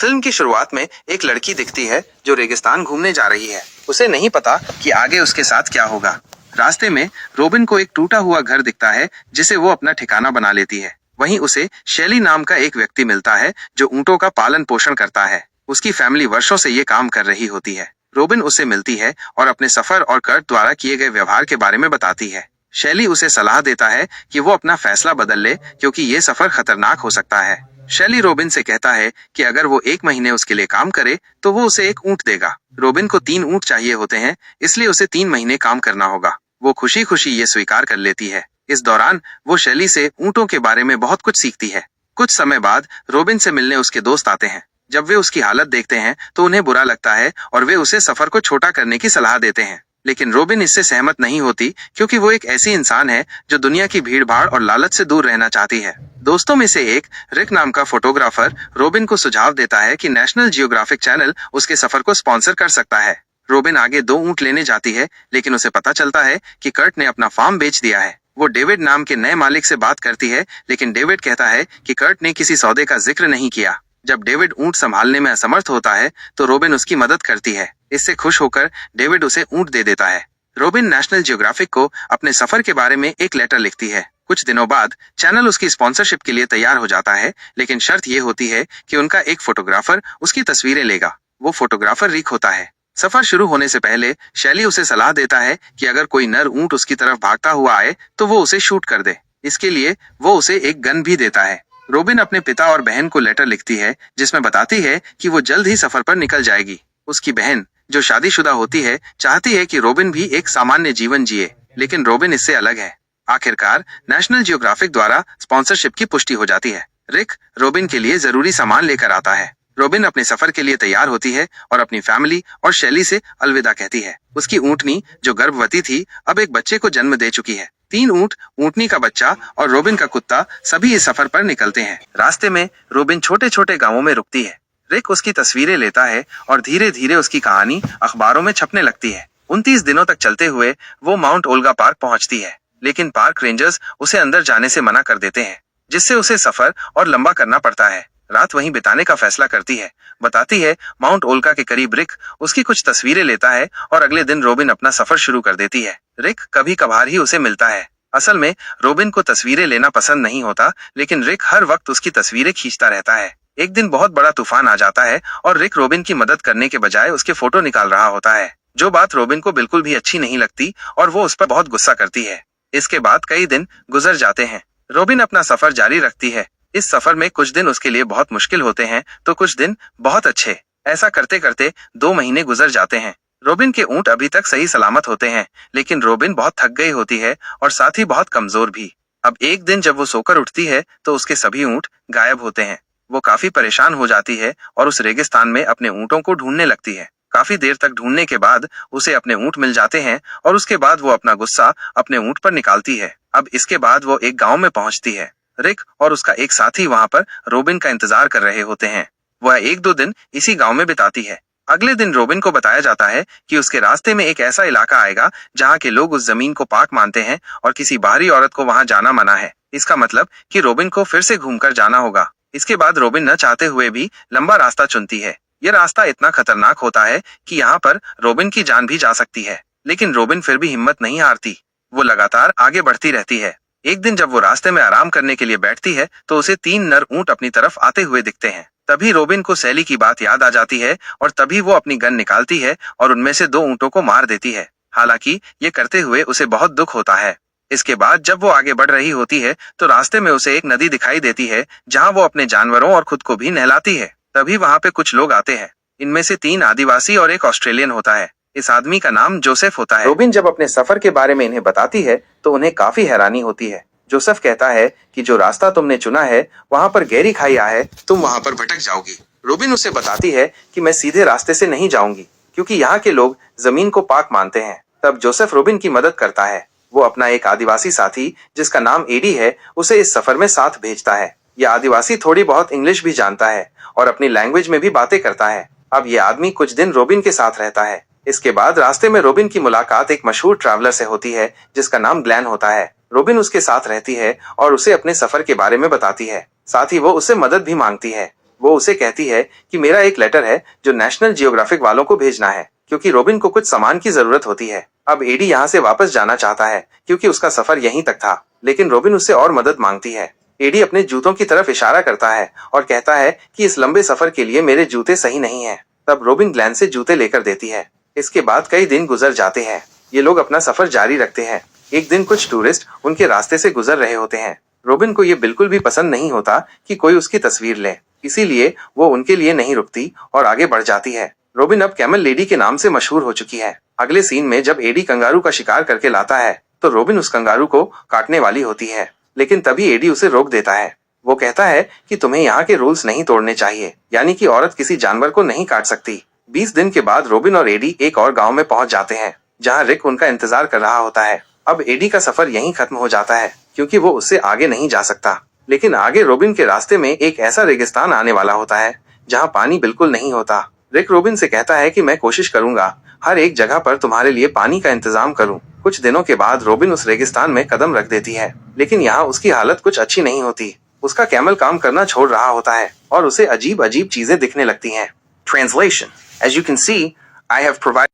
Film की शुरुआत में एक लड़की दिखती है जो रेगिस्तान घूमने जा रही है। उसे नहीं पता कि आगे उसके साथ क्या होगा। रास्ते में रोबिन को एक टूटा हुआ घर दिखता है जिसे वो अपना ठिकाना बना लेती है। वहीं उसे शैली नाम का एक व्यक्ति मिलता है जो ऊंटों का पालन पोषण करता है। उसकी फैमिली वर्षों से ये काम कर रही होती है। रोबिन उससे मिलती है और अपने सफर और कर्ट द्वारा किए गए व्यवहार के बारे में बताती है। शैली उसे सलाह देता है कि वो अपना फैसला बदल ले क्योंकि ये सफर खतरनाक हो सकता है। शैली रोबिन से कहता है कि अगर वो 1 महीने उसके लिए काम करे तो वो उसे एक ऊंट देगा। रोबिन को 3 ऊंट चाहिए होते हैं, इसलिए उसे 3 महीने काम करना होगा। वो खुशी खुशी ये स्वीकार कर लेती है। इस दौरान वो शैली से ऊंटों के बारे में बहुत कुछ सीखती है। कुछ समय बाद रोबिन से मिलने उसके दोस्त आते हैं। जब वे उसकी हालत देखते हैं तो उन्हें बुरा लगता है और वे उसे सफर को छोटा करने की सलाह देते हैं। लेकिन रोबिन इससे सहमत नहीं होती क्योंकि वो एक ऐसी इंसान है जो दुनिया की भीड़-भाड़ और लालच से दूर रहना चाहती है। दोस्तों में से एक रिक नाम का फोटोग्राफर रोबिन को सुझाव देता है कि नेशनल जियोग्राफिक चैनल उसके सफर को स्पॉन्सर कर सकता है। रोबिन आगे 2 ऊंट लेने जाती है, लेकिन उसे पता चलता है कि कर्ट ने अपना फार्म बेच दिया है। वो डेविड नाम के नए मालिक से बात करती है, लेकिन डेविड कहता है कि कर्ट ने किसी सौदे का जिक्र नहीं किया। जब डेविड ऊंट संभालने में असमर्थ होता है तो रोबिन उसकी मदद करती है। इससे खुश होकर डेविड उसे ऊंट दे देता है। रोबिन नेशनल जियोग्राफिक को अपने सफर के बारे में एक लेटर लिखती है। कुछ दिनों बाद चैनल उसकी स्पॉन्सरशिप के लिए तैयार हो जाता है, लेकिन शर्त ये होती है कि उनका एक फोटोग्राफर उसकी तस्वीरें लेगा। वो फोटोग्राफर रिक होता है। सफर शुरू होने से पहले शैली उसे सलाह देता है कि अगर कोई नर ऊंट उसकी तरफ भागता हुआ आए तो वो उसे शूट कर दे। इसके लिए वो उसे एक गन भी देता है। रोबिन अपने पिता और बहन को लेटर लिखती है जिसमें बताती है कि वो जल्द ही सफर पर निकल जाएगी। उसकी बहन, जो शादीशुदा होती है, चाहती है कि रोबिन भी एक सामान्य जीवन जिए, लेकिन रोबिन इससे अलग है। आखिरकार नेशनल जियोग्राफिक द्वारा स्पॉन्सरशिप की पुष्टि हो जाती है। रिक रोबिन के लिए जरूरी सामान लेकर आता है। रोबिन अपने सफर के लिए तैयार होती है और अपनी फैमिली और शैली से अलविदा कहती है। उसकी ऊंटनी, जो गर्भवती थी, अब एक बच्चे को जन्म दे चुकी है। 3 ऊंट, ऊंटनी का बच्चा और रोबिन का कुत्ता सभी इस सफर पर निकलते हैं। रास्ते में रोबिन छोटे छोटे गांवों में रुकती है। रिक उसकी तस्वीरें लेता है और धीरे धीरे उसकी कहानी अखबारों में छपने लगती है। 29 दिनों तक चलते हुए वो माउंट ओल्गा पार्क पहुंचती है, लेकिन पार्क रेंजर्स उसे अंदर जाने से मना कर देते हैं, जिससे उसे सफर और लंबा करना पड़ता है। रात वहीं बिताने का फैसला करती है। बताती है माउंट ओल्गा के करीब रिक उसकी कुछ तस्वीरें लेता है और अगले दिन रोबिन अपना सफर शुरू कर देती है। रिक कभी कभार ही उसे मिलता है। असल में रोबिन को तस्वीरें लेना पसंद नहीं होता, लेकिन रिक हर वक्त उसकी तस्वीरें खींचता रहता है। एक दिन बहुत बड़ा तूफान आ जाता है और रिक रोबिन की मदद करने के बजाय उसके फोटो निकाल रहा होता है, जो बात रोबिन को बिल्कुल भी अच्छी नहीं लगती और वो उस पर बहुत गुस्सा करती है। इसके बाद कई दिन गुजर जाते हैं। रोबिन अपना सफर जारी रखती है। इस सफर में कुछ दिन उसके लिए बहुत मुश्किल होते हैं तो कुछ दिन बहुत अच्छे। ऐसा करते करते 2 महीने गुजर जाते हैं। रोबिन के ऊंट अभी तक सही सलामत होते हैं, लेकिन रोबिन बहुत थक गई होती है और साथ ही बहुत कमजोर भी। अब एक दिन जब वो सोकर उठती है तो उसके सभी ऊंट गायब होते हैं। वो काफी परेशान हो जाती है और उस रेगिस्तान में अपने ऊंटों को ढूंढने लगती है। काफी देर तक ढूंढने के बाद उसे अपने ऊंट मिल जाते हैं और उसके बाद वो अपना गुस्सा अपने ऊंट पर निकालती है। अब इसके बाद वो एक गांव में पहुंचती है। रिक और उसका एक साथी वहां पर रोबिन का इंतजार कर रहे होते हैं। वह 1-2 दिन इसी गांव में बिताती है। अगले दिन रोबिन को बताया जाता है कि उसके रास्ते में एक ऐसा इलाका आएगा जहां के लोग उस जमीन को पाक मानते हैं और किसी बाहरी औरत को वहां जाना मना है। इसका मतलब कि रोबिन को फिर से घूमकर जाना होगा। इसके बाद रोबिन न चाहते हुए भी लंबा रास्ता चुनती है। यह रास्ता इतना खतरनाक होता है कि यहाँ पर रोबिन की जान भी जा सकती है, लेकिन रोबिन फिर भी हिम्मत नहीं हारती। वो लगातार आगे बढ़ती रहती है। एक दिन जब वो रास्ते में आराम करने के लिए बैठती है तो उसे 3 नर ऊंट अपनी तरफ आते हुए दिखते हैं। तभी रोबिन को सैली की बात याद आ जाती है और तभी वो अपनी गन निकालती है और उनमें से 2 ऊंटों को मार देती है। हालांकि ये करते हुए उसे बहुत दुख होता है। इसके बाद जब वो आगे बढ़ रही होती है तो रास्ते में उसे एक नदी दिखाई देती है जहां वो अपने जानवरों और खुद को भी नहलाती है। तभी वहां पे कुछ लोग आते हैं। इनमें से 3 आदिवासी और एक ऑस्ट्रेलियन होता है। इस आदमी का नाम जोसेफ होता है। रोबिन जब अपने सफर के बारे में इन्हें बताती है तो उन्हें काफी हैरानी होती है। जोसेफ कहता है कि जो रास्ता तुमने चुना है वहां पर गहरी खाई है, तुम वहां पर भटक जाओगी। रोबिन उसे बताती है कि मैं सीधे रास्ते से नहीं जाऊंगी क्योंकि यहाँ के लोग जमीन को पाक मानते हैं। तब जोसेफ रोबिन की मदद करता है। वो अपना एक आदिवासी साथी जिसका नाम एडी है उसे इस सफर में साथ भेजता है। यह आदिवासी थोड़ी बहुत इंग्लिश भी जानता है और अपनी लैंग्वेज में भी बातें करता है। अब ये आदमी कुछ दिन रोबिन के साथ रहता है। इसके बाद रास्ते में रोबिन की मुलाकात एक मशहूर ट्रैवलर से होती है जिसका नाम ग्लैन होता है। रोबिन उसके साथ रहती है और उसे अपने सफर के बारे में बताती है। साथ ही वो उससे मदद भी मांगती है। वो उसे कहती है कि मेरा एक लेटर है जो नेशनल जियोग्राफिक वालों को भेजना है, क्योंकि रोबिन को कुछ सामान की जरूरत होती है। अब एडी यहाँ से वापस जाना चाहता है क्योंकि उसका सफर यहीं तक था, लेकिन रोबिन उससे और मदद मांगती है। एडी अपने जूतों की तरफ इशारा करता है और कहता है कि इस लंबे सफर के लिए मेरे जूते सही नहीं है। तब रोबिन ग्लैन से जूते लेकर देती है। इसके बाद कई दिन गुजर जाते हैं। ये लोग अपना सफर जारी रखते हैं। एक दिन कुछ टूरिस्ट उनके रास्ते से गुजर रहे होते हैं। रोबिन को ये बिल्कुल भी पसंद नहीं होता कि कोई उसकी तस्वीर ले, इसीलिए वो उनके लिए नहीं रुकती और आगे बढ़ जाती है। रोबिन अब कैमल लेडी के नाम से मशहूर हो चुकी है। अगले सीन में जब एडी कंगारू का शिकार करके लाता है तो रोबिन उस कंगारू को काटने वाली होती है, लेकिन तभी एडी उसे रोक देता है। वो कहता है कि तुम्हें यहाँ के रूल्स नहीं तोड़ने चाहिए, यानी कि औरत किसी जानवर को नहीं काट सकती। 20 दिन के बाद रोबिन और एडी एक और गांव में पहुंच जाते हैं, जहां रिक उनका इंतजार कर रहा होता है। अब एडी का सफर यहीं खत्म हो जाता है क्योंकि वो उससे आगे नहीं जा सकता। लेकिन आगे रोबिन के रास्ते में एक ऐसा रेगिस्तान आने वाला होता है जहाँ पानी बिल्कुल नहीं होता। रिक रोबिन से कहता है कि मैं कोशिश करूंगा हर एक जगह पर तुम्हारे लिए पानी का इंतजाम करूं। कुछ दिनों के बाद रोबिन उस रेगिस्तान में कदम रख देती है, लेकिन यहाँ उसकी हालत कुछ अच्छी नहीं होती। उसका कैमल काम करना छोड़ रहा होता है और उसे अजीब अजीब चीजें दिखने लगती हैं। Translation: As you can see, I have provided.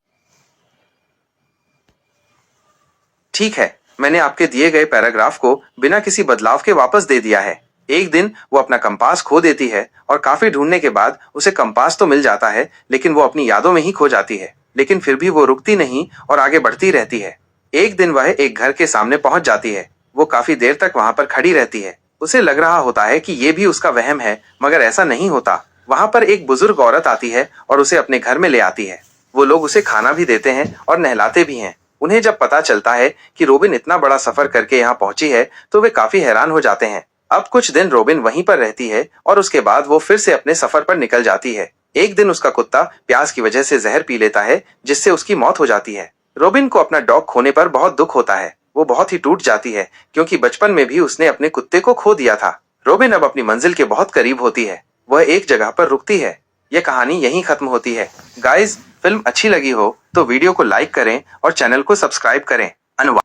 ठीक है, मैंने आपके दिए गए पैराग्राफ को बिना किसी बदलाव के वापस दे दिया है। एक दिन वो अपना कंपास खो देती है और काफी ढूंढने के बाद उसे कंपास तो मिल जाता है, लेकिन वो अपनी यादों में ही खो जाती है। लेकिन फिर भी वो रुकती नहीं और आगे बढ़ती रहती है। एक दिन वह एक घर के सामने पहुंच जाती है। वो काफी देर तक वहां पर खड़ी रहती है। उसे लग रहा होता है कि ये भी उसका वहम है, मगर ऐसा नहीं होता। वहां पर एक बुजुर्ग औरत आती है और उसे अपने घर में ले आती है। वो लोग उसे खाना भी देते हैं और नहलाते भी हैं। उन्हें जब पता चलता है कि रोबिन इतना बड़ा सफर करके यहाँ पहुंची है तो वे काफी हैरान हो जाते हैं। अब कुछ दिन रोबिन वहीं पर रहती है और उसके बाद वो फिर से अपने सफर पर निकल जाती है। एक दिन उसका कुत्ता प्यास की वजह से जहर पी लेता है, जिससे उसकी मौत हो जाती है। रोबिन को अपना डॉग खोने पर बहुत दुख होता है। वो बहुत ही टूट जाती है क्योंकि बचपन में भी उसने अपने कुत्ते को खो दिया था। रोबिन अब अपनी मंजिल के बहुत करीब होती है। वह एक जगह पर रुकती है। यह कहानी यहीं खत्म होती है। गाइस, फिल्म अच्छी लगी हो तो वीडियो को लाइक करें और चैनल को सब्सक्राइब करें। अनुवाद